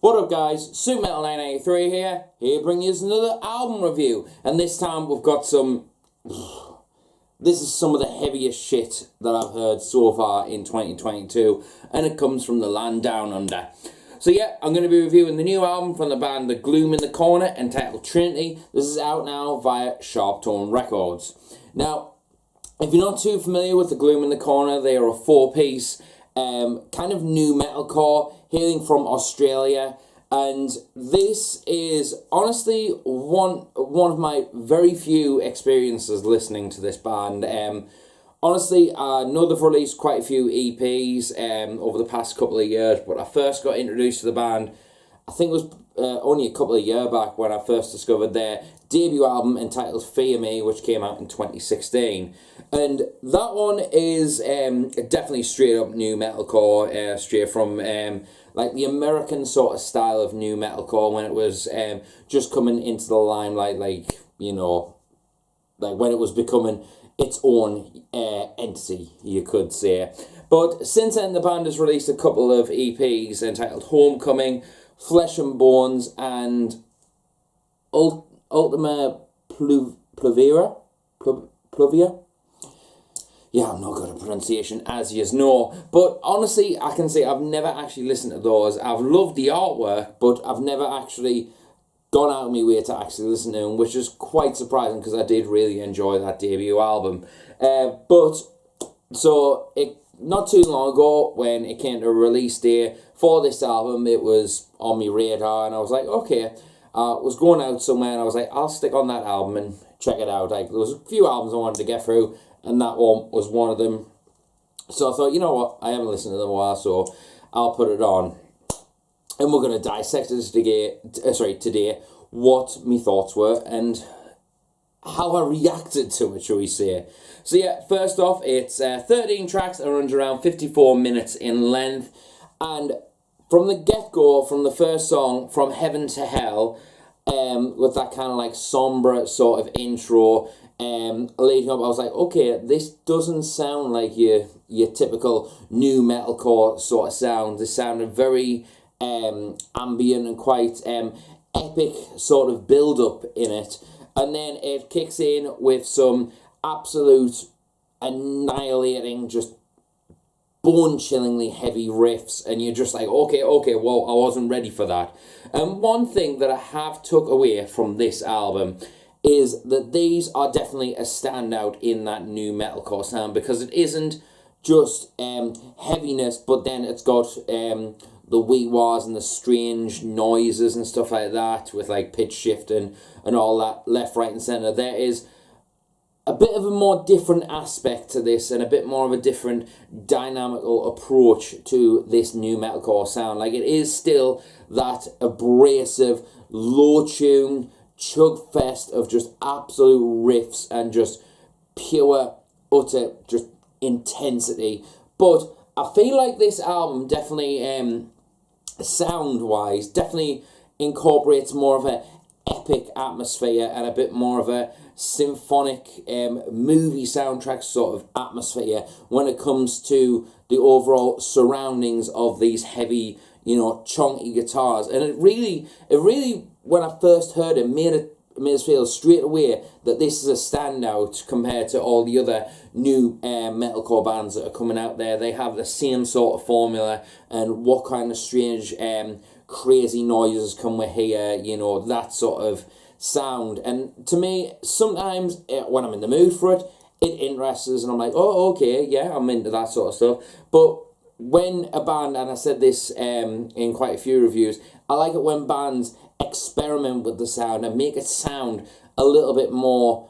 What up guys, SuperMetal983 here to bring you another album review, and this time we've got this is some of the heaviest shit that I've heard so far in 2022, and it comes from the land down under. So yeah, I'm going to be reviewing the new album from the band The Gloom in the Corner, entitled Trinity. This is out now via SharpTone Records. Now, if you're not too familiar with The Gloom in the Corner, they are a four-piece kind of nu-metalcore hailing from Australia, and this is honestly one of my very few experiences listening to this band. Honestly, I know they've released quite a few EPs over the past couple of years, but I first got introduced to the band, I think it was only a couple of years back when I first discovered their debut album entitled Fear Me, which came out in 2016. And that one is definitely straight up nu-metalcore, straight from like the American sort of style of nu-metalcore when it was just coming into the limelight, like, you know, like when it was becoming its own entity, you could say. But since then, the band has released a couple of EPs entitled Homecoming, Flesh and Bones, and Ultima Pluvia. Yeah, I'm not good at pronunciation, as you know. But honestly, I can say I've never actually listened to those. I've loved the artwork, but I've never actually gone out of my way to actually listen to them, which is quite surprising because I did really enjoy that debut album. Not too long ago, when it came to a release day for this album, it was on my radar, and I was like, okay, I was going out somewhere, and I was like, I'll stick on that album and check it out. Like, there was a few albums I wanted to get through, and that one was one of them. So I thought, you know what, I haven't listened to them in a while, so I'll put it on. And we're going to dissect this today, what my thoughts were, and how I reacted to it, shall we say. So yeah, first off, it's 13 tracks and runs around 54 minutes in length. And from the get-go, from the first song, From Heaven to Hell, with that kind of like sombre sort of intro, leading up, I was like, okay, this doesn't sound like your typical nu-metalcore sort of sound. This sounded very ambient and quite epic sort of build-up in it. And then it kicks in with some absolute annihilating, just bone-chillingly heavy riffs, and you're just like, okay, well, I wasn't ready for that. And one thing that I have took away from this album is that these are definitely a standout in that nu-metalcore sound, because it isn't just heaviness, but then it's got the wee-wahs and the strange noises and stuff like that, with like pitch shifting and all that left, right and centre. There is a bit of a more different aspect to this, and a bit more of a different dynamical approach to this nu-metalcore sound. Like, it is still that abrasive, low-tune chug fest of just absolute riffs and just pure, utter, just intensity. But I feel like this album definitely, sound-wise, definitely incorporates more of a epic atmosphere and a bit more of a symphonic movie soundtrack sort of atmosphere when it comes to the overall surroundings of these heavy, you know, chunky guitars. And it really, when I first heard it, made us feel straight away that this is a standout compared to all the other new metalcore bands that are coming out there. They have the same sort of formula, and what kind of strange crazy noises come with here, you know, that sort of sound. And to me, sometimes when I'm in the mood for it, it interests us, and I'm like, oh, okay, yeah, I'm into that sort of stuff. But when a band, and I said this in quite a few reviews, I like it when bands experiment with the sound and make it sound a little bit more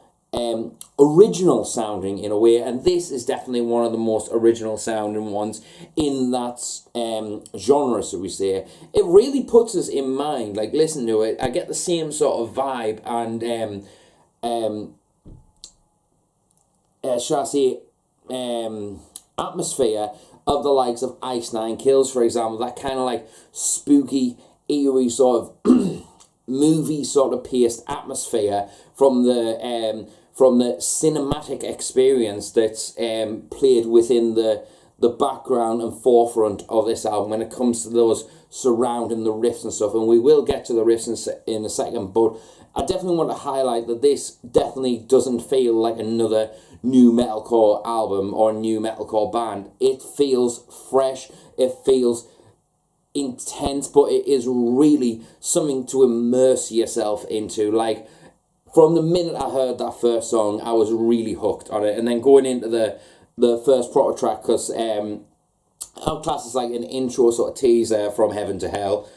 original sounding in a way, and this is definitely one of the most original sounding ones in that genre, so we say. It really puts us in mind, like, listen to it, I get the same sort of vibe and shall I say atmosphere of the likes of Ice Nine Kills, for example. That kind of like spooky, eerie sort of movie sort of paced atmosphere from the cinematic experience that's played within the the background and forefront of this album when it comes to those surrounding the riffs and stuff, and we will get to the riffs in a second, but I definitely want to highlight that this definitely doesn't feel like another Nu-Metalcore album or Nu-Metalcore band. It feels fresh, it feels intense, but it is really something to immerse yourself into. Like, from the minute I heard that first song, I was really hooked on it, and then going into the first proper track, because our class is like an intro sort of teaser from Heaven to Hell.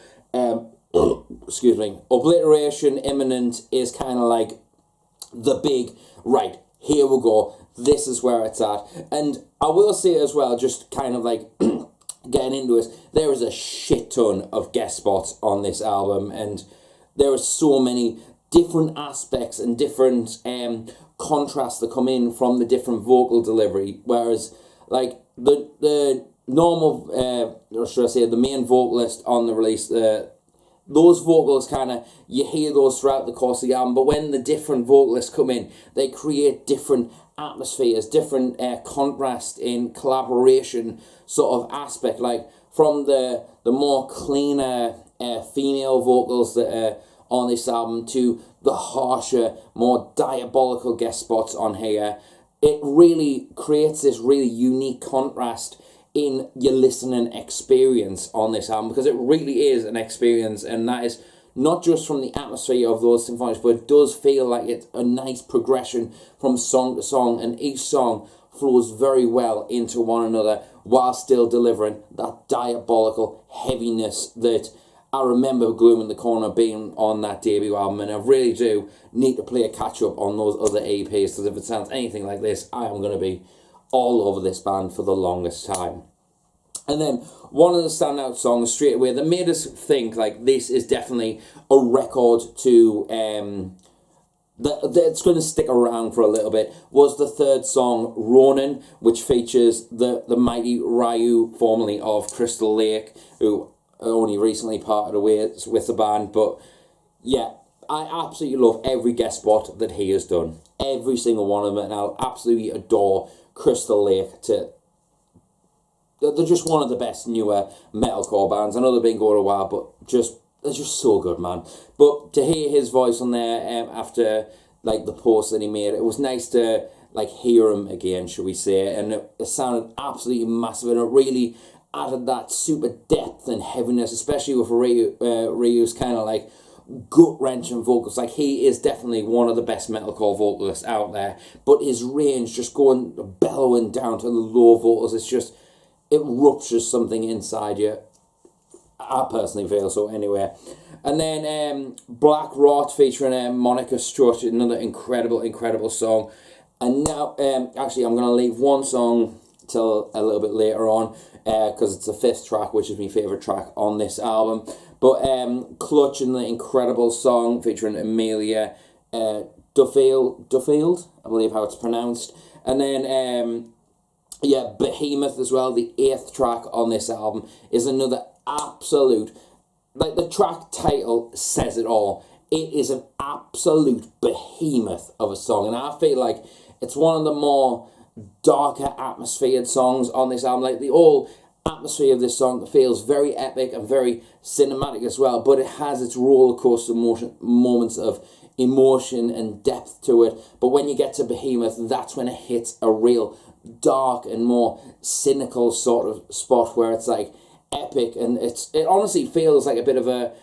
Excuse me. Obliteration Imminent is kind of like the big, right, here we go, this is where it's at. And I will say as well, just kind of like getting into it, there is a shit ton of guest spots on this album, and there are so many different aspects and different contrasts that come in from the different vocal delivery, whereas like the normal, or should I say, the main vocalist on the release, those vocals kind of, you hear those throughout the course of the album, but when the different vocalists come in, they create different atmospheres, different contrast in collaboration sort of aspect, like from the more cleaner female vocals that are on this album to the harsher, more diabolical guest spots on here. It really creates this really unique contrast in your listening experience on this album, because it really is an experience, and that is not just from the atmosphere of those symphonies, but it does feel like it's a nice progression from song to song, and each song flows very well into one another while still delivering that diabolical heaviness that I remember Gloom in the Corner being on that debut album, and I really do need to play a catch-up on those other EPs, because if it sounds anything like this, I am going to be all over this band for the longest time. And then one of the standout songs straight away that made us think like this is definitely a record to that's going to stick around for a little bit was the third song, Ronin, which features the mighty Ryu, formerly of Crystal Lake, who only recently parted ways with the band. But yeah, I absolutely love every guest spot that he has done, every single one of them, and I'll absolutely adore Crystal Lake. They're just one of the best newer metalcore bands. I know they've been going a while, but they're just so good, man. But to hear his voice on there after like the post that he made, it was nice to like hear him again, shall we say, and it sounded absolutely massive, and it really added that super depth and heaviness, especially with Ryu's kind of like gut-wrenching vocals. Like, he is definitely one of the best metalcore vocalists out there, but his range, just going bellowing down to the low vocals, it's just, it ruptures something inside you. I personally feel so anyway. And then Black Rot featuring Monica Strutt, another incredible song. And now, actually, I'm going to leave one song till a little bit later on, because it's the fifth track, which is my favourite track on this album. But Clutch, and the incredible song featuring Amelia Duffield, I believe how it's pronounced. And then, yeah, Behemoth as well, the 8th track on this album, is another absolute, like the track title says it all. It is an absolute behemoth of a song, and I feel like it's one of the more darker atmosphered songs on this album. Like, the whole atmosphere of this song feels very epic and very cinematic as well, but it has its roller coaster moments of emotion and depth to it. But when you get to Behemoth, that's when it hits a real dark and more cynical sort of spot where it's like epic, and it honestly feels like a bit of a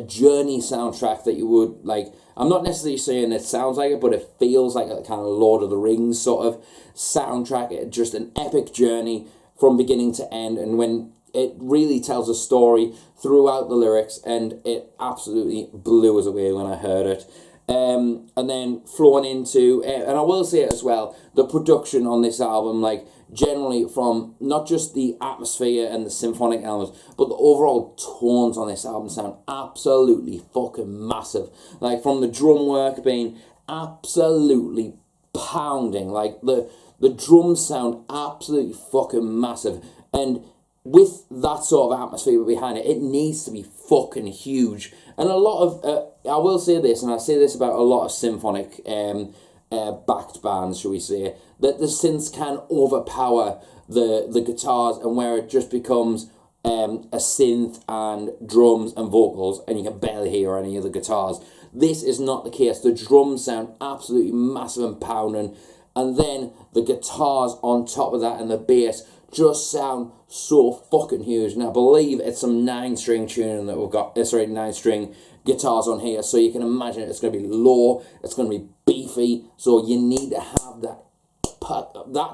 journey soundtrack that you would like. I'm not necessarily saying it sounds like it, but it feels like a kind of Lord of the Rings sort of soundtrack. Just an epic journey from beginning to end, and when it really tells a story throughout the lyrics, and it absolutely blew us away when I heard it. And then flowing into, and I will say it as well, the production on this album, like generally from not just the atmosphere and the symphonic elements, but the overall tones on this album sound absolutely fucking massive. Like, from the drum work being absolutely pounding, like the drums sound absolutely fucking massive, and with that sort of atmosphere behind it, it needs to be fucking huge. And a lot of, I will say this, and I say this about a lot of symphonic backed bands, shall we say, that the synths can overpower the guitars, and where it just becomes a synth and drums and vocals, and you can barely hear any of the guitars. This is not the case. The drums sound absolutely massive and pounding, and then the guitars on top of that and the bass just sound so fucking huge. And I believe it's some 9-string tuning that we've got, 9-string guitars on here, so you can imagine it's going to be low, it's going to be beefy, so you need to have that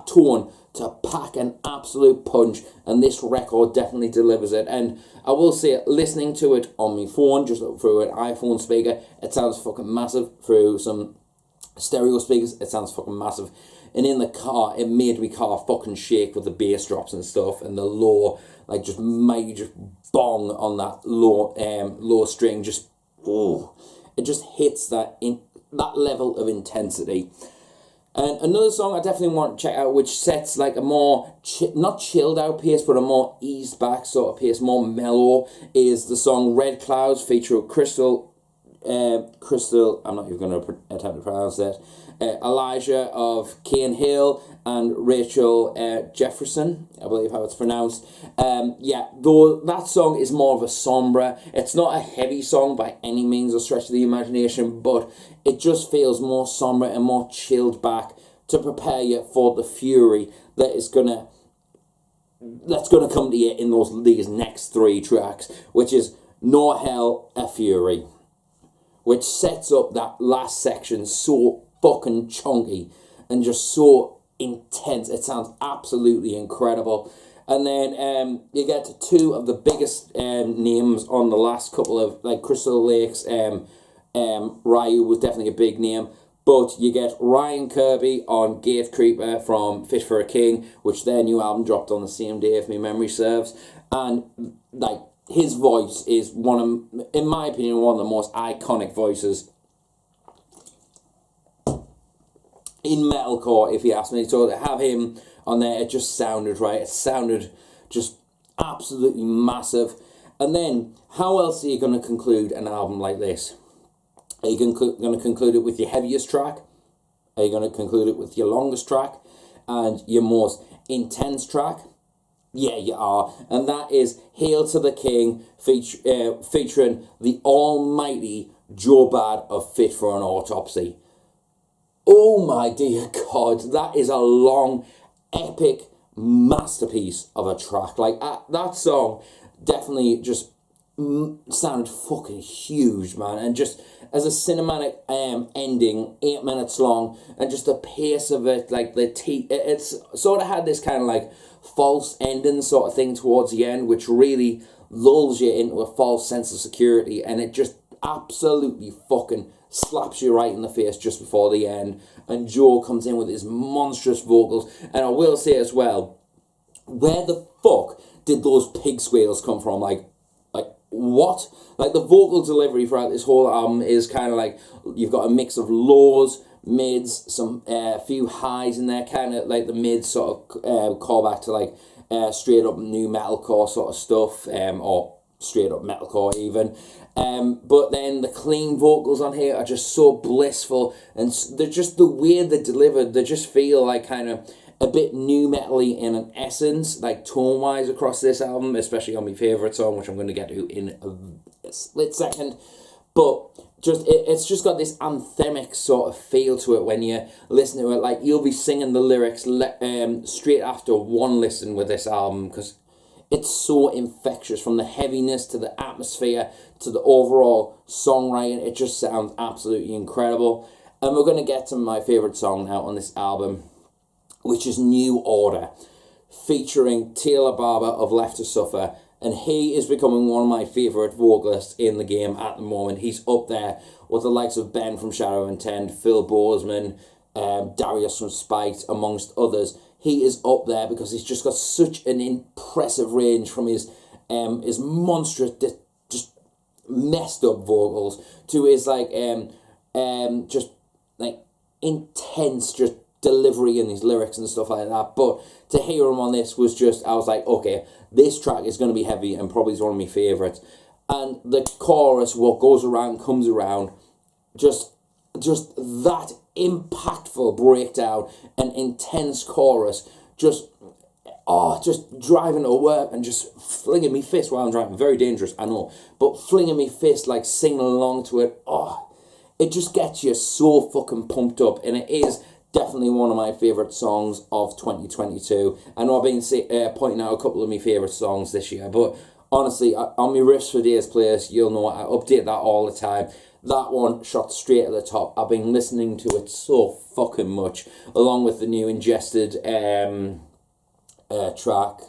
tone to pack an absolute punch, and this record definitely delivers it. And I will say, listening to it on my phone, just through an iPhone speaker, it sounds fucking massive. Through some stereo speakers, it sounds fucking massive. And in the car, it made my car fucking shake with the bass drops and stuff, and the low, like, just major bong on that low string, just, oh, it just hits that level of intensity. And another song I definitely want to check out, which sets like a more, not chilled out pace, but a more eased back sort of pace, more mellow, is the song Red Clouds, featuring Crystal, I'm not even going to attempt to pronounce that, Elijah of Cane Hill, and Rachel Jefferson, I believe how it's pronounced. Yeah, though that song is more of a sombre, it's not a heavy song by any means or stretch of the imagination, but it just feels more sombre and more chilled back to prepare you for the fury that's gonna come to you in these next 3 tracks, which is No Hell, A Fury, which sets up that last section so fucking chunky and just so intense. It sounds absolutely incredible. And then you get to 2 of the biggest names on the last couple of, like, Crystal Lakes. Ryu was definitely a big name, but you get Ryan Kirby on Gatecreeper from Fish for a King, which their new album dropped on the same day, if my memory serves. And like, his voice is in my opinion, one of the most iconic voices in metalcore, if you ask me. So to have him on there, it just sounded right. It sounded just absolutely massive. And then, how else are you going to conclude an album like this? Are you going to conclude it with your heaviest track? Are you going to conclude it with your longest track and your most intense track? Yeah, you are. And that is Hail to the King, featuring the almighty Joe Bad of Fit for an Autopsy. Oh my dear God, that is a long, epic masterpiece of a track. Like, that song definitely just sounded fucking huge, man. And just as a cinematic ending, 8 minutes long, and just the pace of it, like it's sort of had this kind of like false ending sort of thing towards the end, which really lulls you into a false sense of security, and it just absolutely fucking slaps you right in the face just before the end. And Joe comes in with his monstrous vocals, and I will say as well, where the fuck did those pig squeals come from? Like what? Like, the vocal delivery throughout this whole album is kind of like, you've got a mix of lows, mids, some few highs in there, kind of like the mids sort of call back to like straight up Nu-Metalcore sort of stuff, or straight up metalcore even. But then the clean vocals on here are just so blissful, and they're just, the way they're delivered, they just feel like kind of a bit new metally in an essence, like tone wise across this album, especially on my favourite song, which I'm going to get to in a split second. But it's just got this anthemic sort of feel to it when you listen to it. Like, you'll be singing the lyrics straight after one listen with this album, because it's so infectious, from the heaviness to the atmosphere to the overall songwriting. It just sounds absolutely incredible. And we're going to get to my favourite song now on this album, which is New Order, featuring Taylor Barber of Left to Suffer. And he is becoming one of my favourite vocalists in the game at the moment. He's up there with the likes of Ben from Shadow Intent, Phil Bozeman, Darius from Spiked, amongst others. He is up there because he's just got such an impressive range, from his monstrous, just messed up vocals to his like just like intense just delivery in his lyrics and stuff like that. But to hear him on this was just, I was like, okay, this track is going to be heavy and probably is one of my favourites. And the chorus, what goes around comes around, just that impactful breakdown and intense chorus, just just driving to work and just flinging me fist while I'm driving. Very dangerous, I know. But flinging me fist, like singing along to it. It just gets you so fucking pumped up. And it is definitely one of my favourite songs of 2022. I know I've been pointing out a couple of my favourite songs this year. But honestly, on my Riffs for Days playlist, you'll know I update that all the time. That one shot straight at the top. I've been listening to it so fucking much. Along with the new Ingested... track,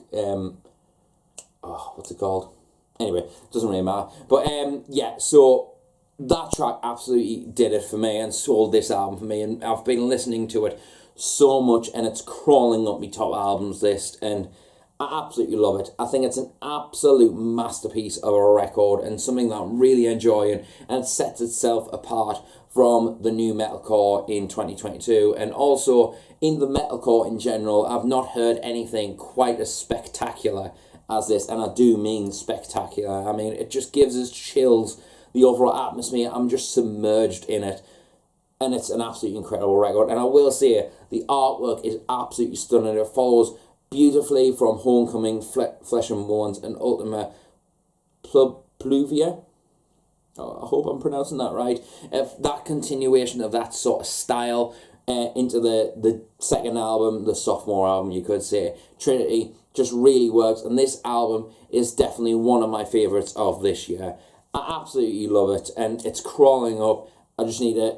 what's it called? Anyway, doesn't really matter. But yeah, so that track absolutely did it for me and sold this album for me, and I've been listening to it so much, and it's crawling up my top albums list, and I absolutely love it. I think it's an absolute masterpiece of a record and something that I'm really enjoying, and it sets itself apart from the Nu-Metalcore in 2022, and also in the metalcore in general. I've not heard anything quite as spectacular as this, and I do mean spectacular. I mean, it just gives us chills, the overall atmosphere. I'm just submerged in it, and it's an absolutely incredible record. And I will say, the artwork is absolutely stunning. It follows beautifully from Homecoming, Flesh and Bones, and Ultima Pluvia. I hope I'm pronouncing that right. That continuation of that sort of style into the second album, the sophomore album, you could say, Trinity, just really works. And this album is definitely one of my favourites of this year. I absolutely love it, and it's crawling up. I just need to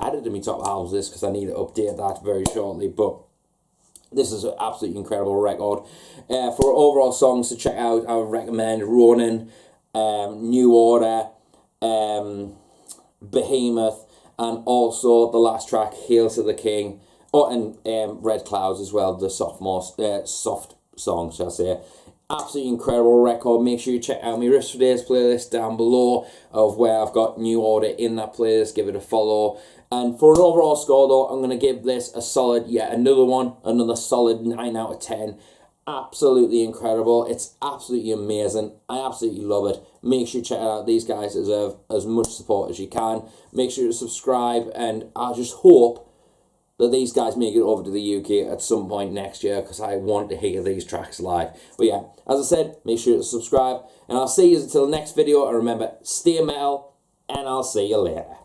add it to my top albums list because I need to update that very shortly. But this is an absolutely incredible record. For overall songs to check out, I would recommend Ronin, New Order, Behemoth, and also the last track, Hail to the King, and Red Clouds as well, the soft song, shall I say. Absolutely incredible record. Make sure you check out my Riffs for Days playlist down below of where I've got New Order in that playlist. Give it a follow. And for an overall score though, I'm going to give this a solid, another solid 9 out of 10. Absolutely incredible. It's absolutely amazing. I absolutely love it. Make sure you check it out. These guys deserve as much support as you can. Make sure to subscribe, and I just hope that these guys make it over to the UK at some point next year, because I want to hear these tracks live. But yeah, as I said, make sure to subscribe, and I'll see you until the next video. And remember, stay metal, and I'll see you later.